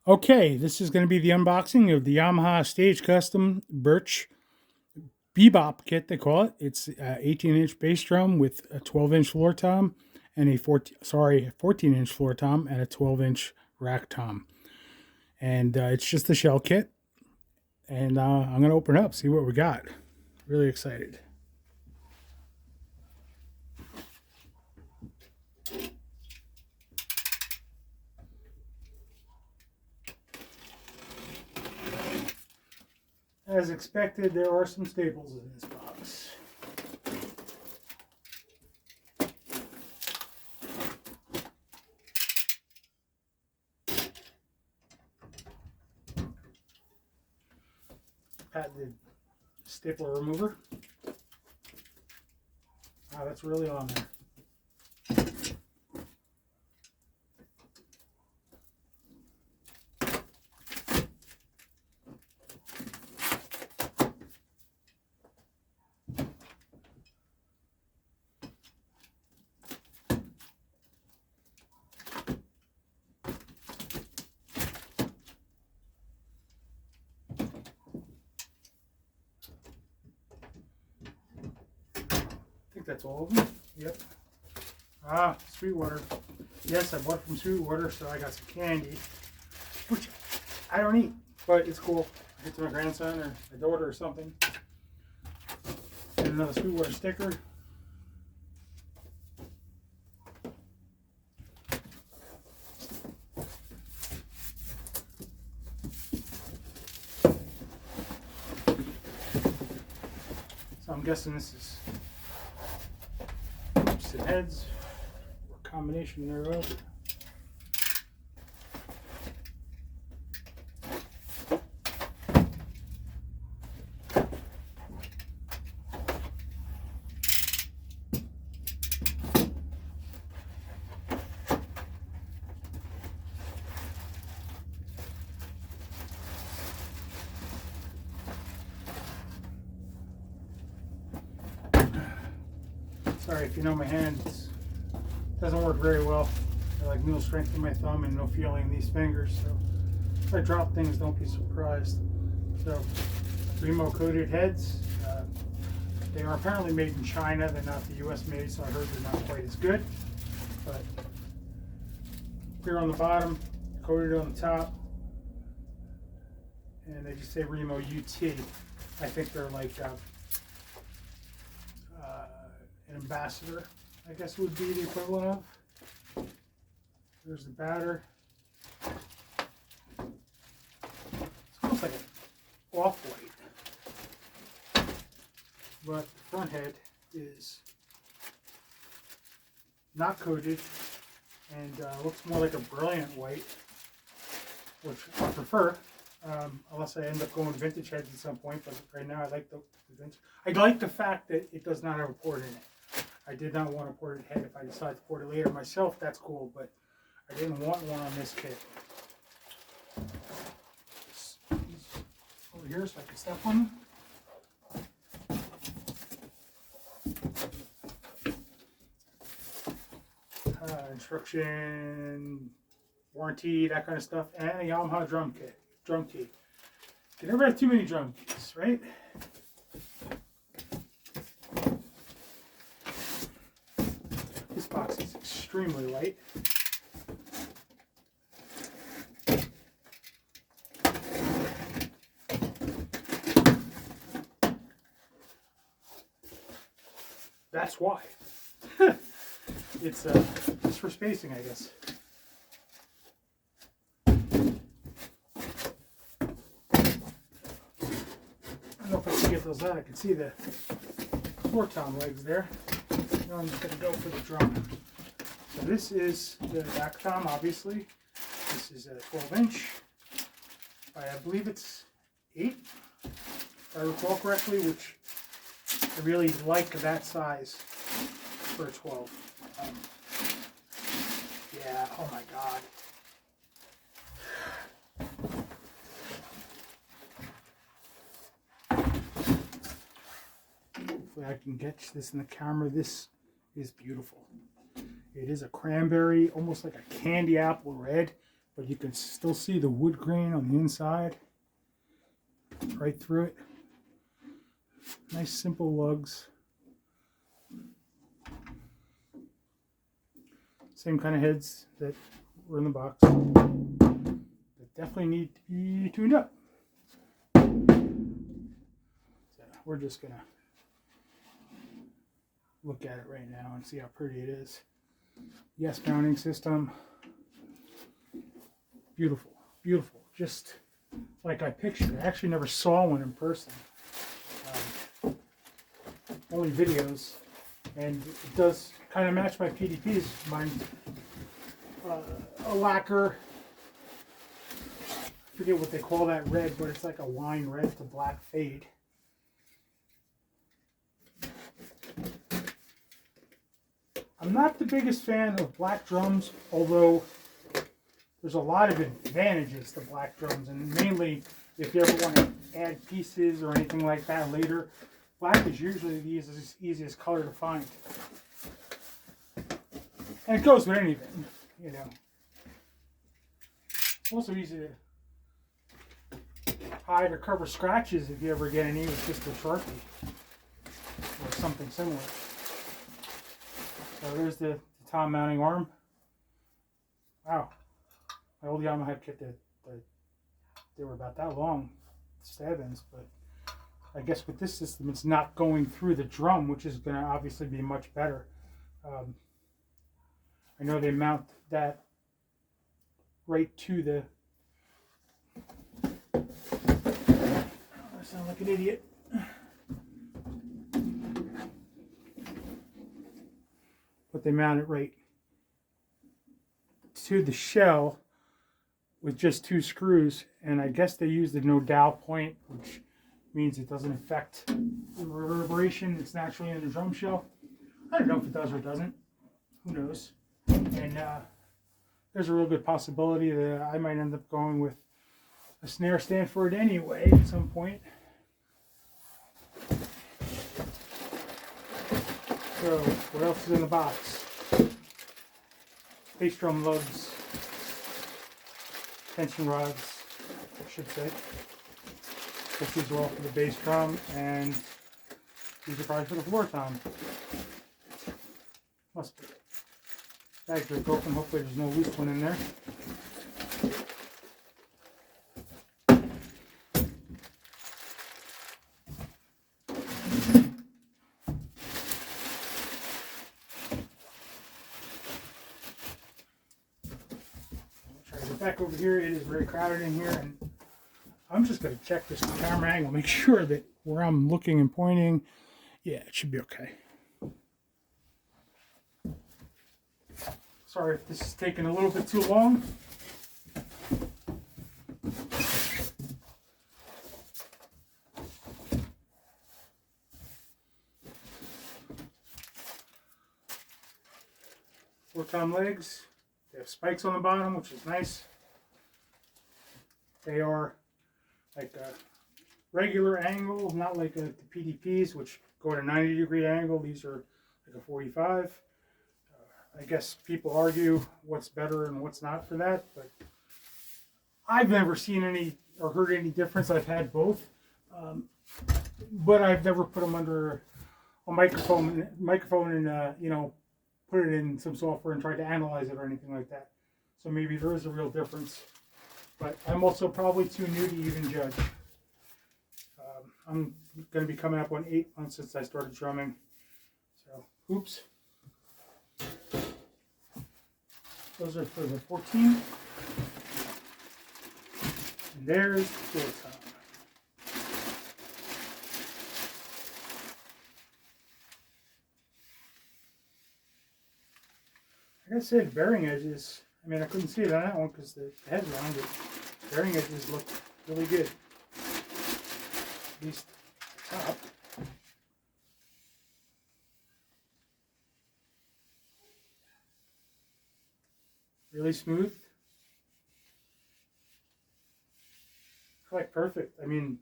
Okay, this is going to be the unboxing of the Yamaha Stage Custom Birch Bebop kit, they call it. It's an 18-inch bass drum with a 12-inch floor tom and a 14-inch floor tom and a 12-inch rack tom. And it's just the shell kit. And I'm going to open it up, see what we got. Really excited. As expected, there are some staples in this box. Patented stapler remover. Wow, that's really on there. I think that's all of them. Yep. Ah, Sweetwater. Yes, I bought it from Sweetwater, so I got some candy, which I don't eat, but it's cool. I get to my grandson or my daughter or something. And another Sweetwater sticker. So I'm guessing this is just heads or a combination thereof. Sorry if you know my hands. Doesn't work very well. I like no strength in my thumb and no feeling in these fingers, so if I drop things, don't be surprised. So, Remo coated heads. They are apparently made in China. They're not the US made, so I heard they're not quite as good. But clear on the bottom, coated on the top, and they just say Remo UT. I think they're like an ambassador, I guess would be the equivalent of. There's the batter. It's almost like an off-white, but the front head is not coated and looks more like a brilliant white, which I prefer, unless I end up going vintage heads at some point. But right now I like the vintage. I like the fact that it does not have a port in it. I did not want a ported head. If I decide to port it later myself, that's cool, but I didn't want one on this kit. Over here so I can step on them. Instruction, warranty, that kind of stuff, and a Yamaha drum key. You can never have too many drum keys, right? This box is extremely light. That's why. It's just for spacing, I guess. I don't know if I can get those out. I can see the floor tom legs there. Now I'm just going to go for the drum. So this is the back tom, obviously. This is a 12-inch. I believe it's 8, if I recall correctly, which I really like that size for a 12. Yeah, oh my God. Hopefully I can catch this in the camera. This is beautiful. It is a cranberry, almost like a candy apple red but you can still see the wood grain on the inside, right through it. Nice simple lugs. Same kind of heads that were in the box. That definitely need to be tuned up. So we're just gonna look at it right now and see how pretty it is. Yes, mounting system. Beautiful, beautiful. Just like I pictured. I actually never saw one in person. Only videos, and it does kind of match my PDPs. Mine's a lacquer. I forget what they call that red, but it's like a wine red to black fade. I'm not the biggest fan of black drums, although there's a lot of advantages to black drums, and mainly if you ever want to add pieces or anything like that later, black is usually the easiest color to find. And it goes with anything, you know. It's also easy to hide or cover scratches if you ever get any with just a Sharpie or something similar. So there's the tom mounting arm. Wow. My old Yamaha kit, they were about that long, stab ends, but I guess with this system it's not going through the drum, which is going to obviously be much better. I know they mount that right to the... I sound like an idiot. But they mount it right to the shell with just 2 screws, and I guess they use the no-dowel point, which means it doesn't affect the reverberation that's naturally in the drum shell. I don't know if it does or doesn't. Who knows? And there's a real good possibility that I might end up going with a snare stand for it anyway at some point. So, what else is in the box? Bass drum lugs, tension rods, I should say. These are all for the bass drum, and these are probably for the floor tom. Must be. Bags are broken, hopefully there's no loose one in there. Back over here, it is very crowded in here, and I'm just going to check this camera angle, make sure that where I'm looking and pointing, yeah, it should be okay. Sorry if this is taking a little bit too long. Floor tom legs, they have spikes on the bottom, which is nice. They are like a regular angle, not like the PDPs, which go at a 90-degree angle. These are like a 45. I guess people argue what's better and what's not for that, but I've never seen any or heard any difference. I've had both, but I've never put them under a microphone and you know, put it in some software and tried to analyze it or anything like that. So maybe there is a real difference. But I'm also probably too new to even judge. I'm going to be coming up on 8 months since I started drumming. So, oops. Those are for the 14. And there's the floor tom. Like I said, bearing edges. I mean, I couldn't see it on that one because the head's round, but bearing edges look really good. At least the top. Really smooth. Like perfect. I mean,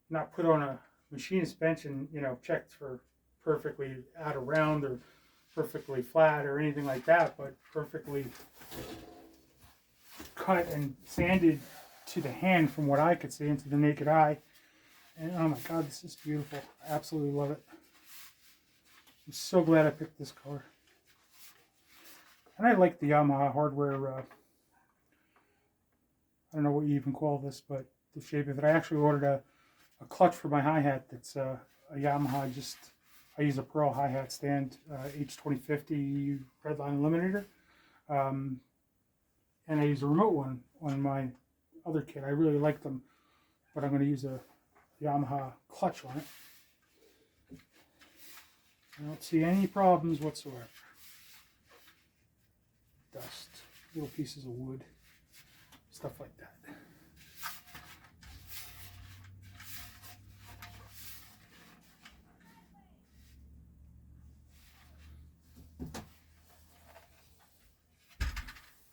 not put on a machinist bench and, you know, checked for perfectly out of round or perfectly flat or anything like that, but perfectly cut and sanded to the hand from what I could see into the naked eye. And oh my god, this is beautiful. I absolutely love it. I'm so glad I picked this color. And I like the Yamaha hardware, I don't know what you even call this, but the shape of it. I actually ordered a clutch for my hi-hat that's a Yamaha, I use a Pearl hi-hat stand, H2050 Redline Eliminator. And I use a remote one on my other kit. I really like them, but I'm going to use a Yamaha clutch on it. I don't see any problems whatsoever. Dust, little pieces of wood, stuff like that.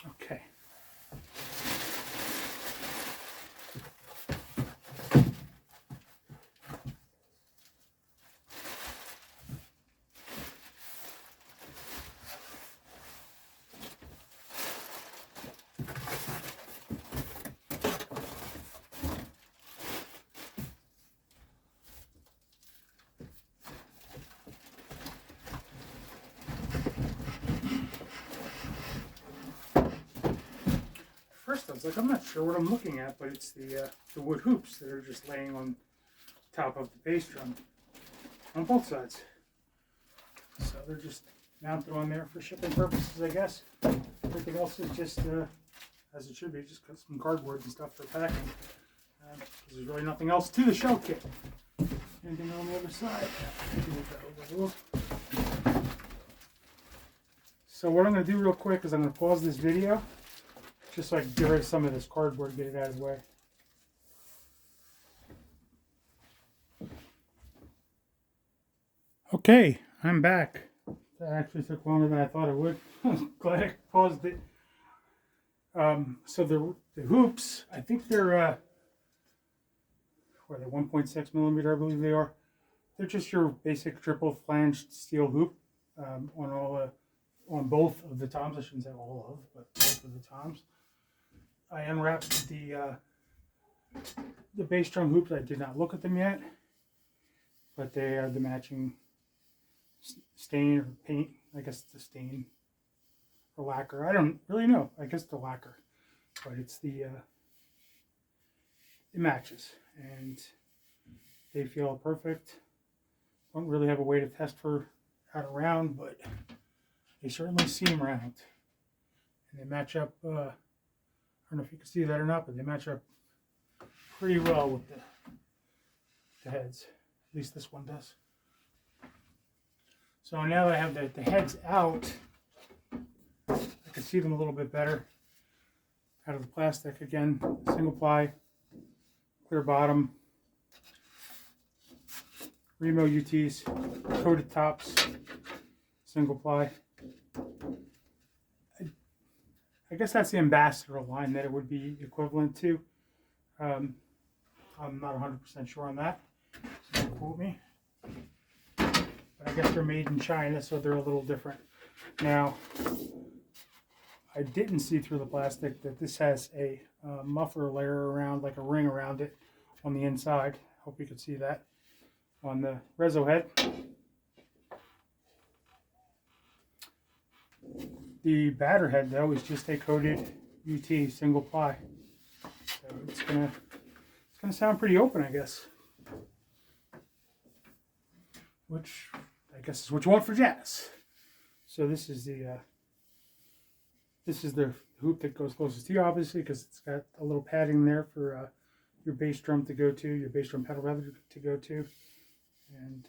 Okay. First, I was like, I'm not sure what I'm looking at, but it's the wood hoops that are just laying on top of the bass drum on both sides. So they're just mounted on there for shipping purposes, I guess. Everything else is just as it should be, just some cardboard and stuff for packing. Because there's really nothing else to the shell kit. Anything on the other side? So what I'm going to do real quick is I'm going to pause this video just so I can get rid of some of this cardboard and get it out of the way. Okay, I'm back. That actually took longer than I thought it would. I'm glad I paused it. So the hoops, I think they're, what are they, 1.6 millimeter, I believe they are. They're just your basic triple flanged steel hoop on both of the toms. I shouldn't say all of, but both of the toms. I unwrapped the bass drum hoops. I did not look at them yet, but they are the matching stain or paint. I guess it's the stain or lacquer. I don't really know. I guess the lacquer, but it's it matches and they feel perfect. Don't really have a way to test for out of round, but they certainly seem round and they match up. I don't know if you can see that or not, but they match up pretty well with the heads. At least this one does. So now that I have the heads out, I can see them a little bit better out of the plastic. Again, single ply, clear bottom, Remo UTs, coated tops, single ply. I guess that's the ambassador line that it would be equivalent to. I'm not 100% sure on that, so don't quote me. But I guess they're made in China, so they're a little different. Now, I didn't see through the plastic that this has a muffler layer around, like a ring around it on the inside. Hope you can see that on the Rezo head. The batter head, though, is just a coated UT single ply. So it's gonna sound pretty open, I guess. Which I guess is what you want for jazz. So this is the hoop that goes closest to you, obviously, because it's got a little padding there for your bass drum to go to, your bass drum pedal rather to go to, and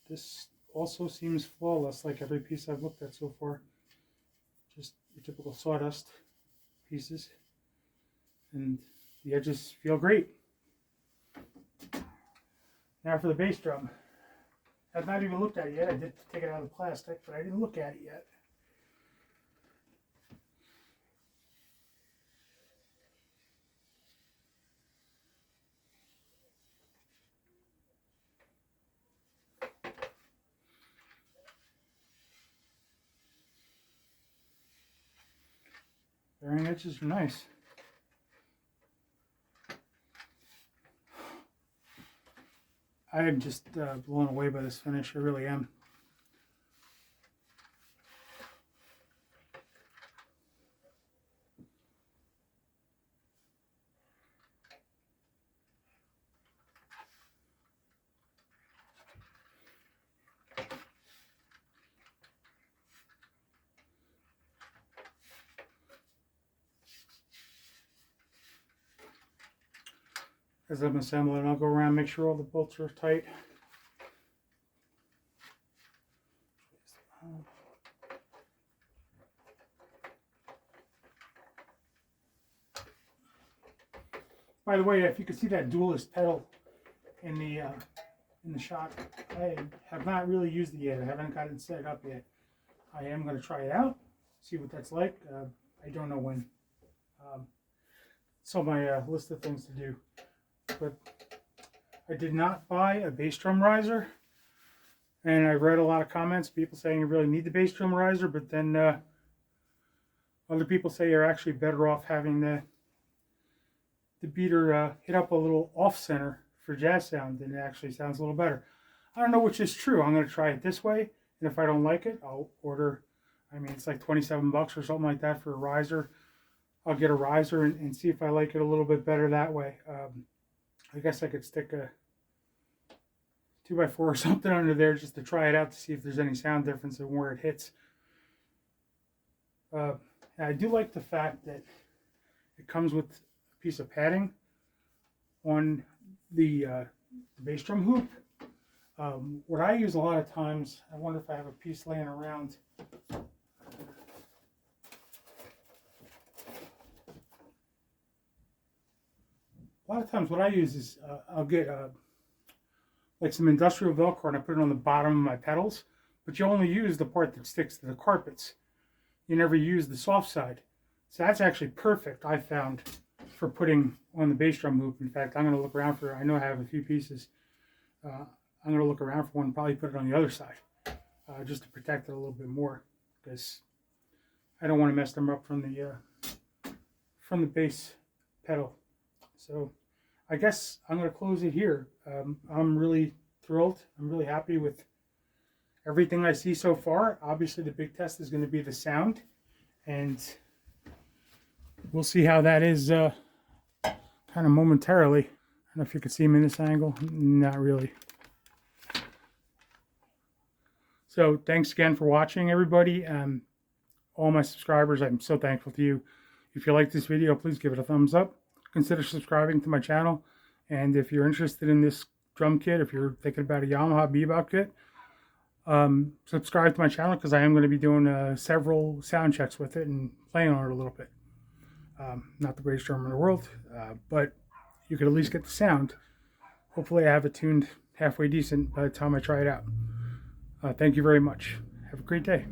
this also seems flawless, like every piece I've looked at so far. Just your typical sawdust pieces, and the edges feel great. Now for the bass drum. I've not even looked at it yet. I did take it out of the plastic, but I didn't look at it yet. Bearing edges are nice. I am just blown away by this finish. I really am. As I'm assembling, I'll go around, make sure all the bolts are tight. By the way, if you can see that duelist pedal in the shot, I have not really used it yet. I haven't gotten it set up yet. I am going to try it out, see what that's like. I don't know when. It's on my list of things to do. But I did not buy a bass drum riser, and I read a lot of comments, people saying you really need the bass drum riser, but then other people say you're actually better off having the beater hit up a little off center for jazz sound, and it actually sounds a little better. I don't know which is true. I'm going to try it this way, and if I don't like it, I'll order, I mean, it's like 27 bucks or something like that for a riser. I'll get a riser and see if I like it a little bit better that way. I guess I could stick a 2x4 or something under there just to try it out to see if there's any sound difference in where it hits. I do like the fact that it comes with a piece of padding on the bass drum hoop. What I use a lot of times, I wonder if I have a piece laying around. A lot of times what I use is I'll get like some industrial Velcro and I put it on the bottom of my pedals, but you only use the part that sticks to the carpets. You never use the soft side. So that's actually perfect, I found, for putting on the bass drum hoop. In fact, I'm going to look around for, I know I have a few pieces. I'm going to look around for one and probably put it on the other side just to protect it a little bit more, because I don't want to mess them up from the bass pedal. So I guess I'm going to close it here. I'm really thrilled. I'm really happy with everything I see so far. Obviously, the big test is going to be the sound, and we'll see how that is kind of momentarily. I don't know if you can see me in this angle. Not really. So thanks again for watching, everybody. All my subscribers, I'm so thankful to you. If you like this video, please give it a thumbs up. Consider subscribing to my channel, and if you're interested in this drum kit, if you're thinking about a Yamaha Bebop kit, subscribe to my channel, because I am going to be doing several sound checks with it and playing on it a little bit. Not the greatest drummer in the world, but you could at least get the sound. Hopefully I have it tuned halfway decent by the time I try it out. Thank you very much. Have a great day.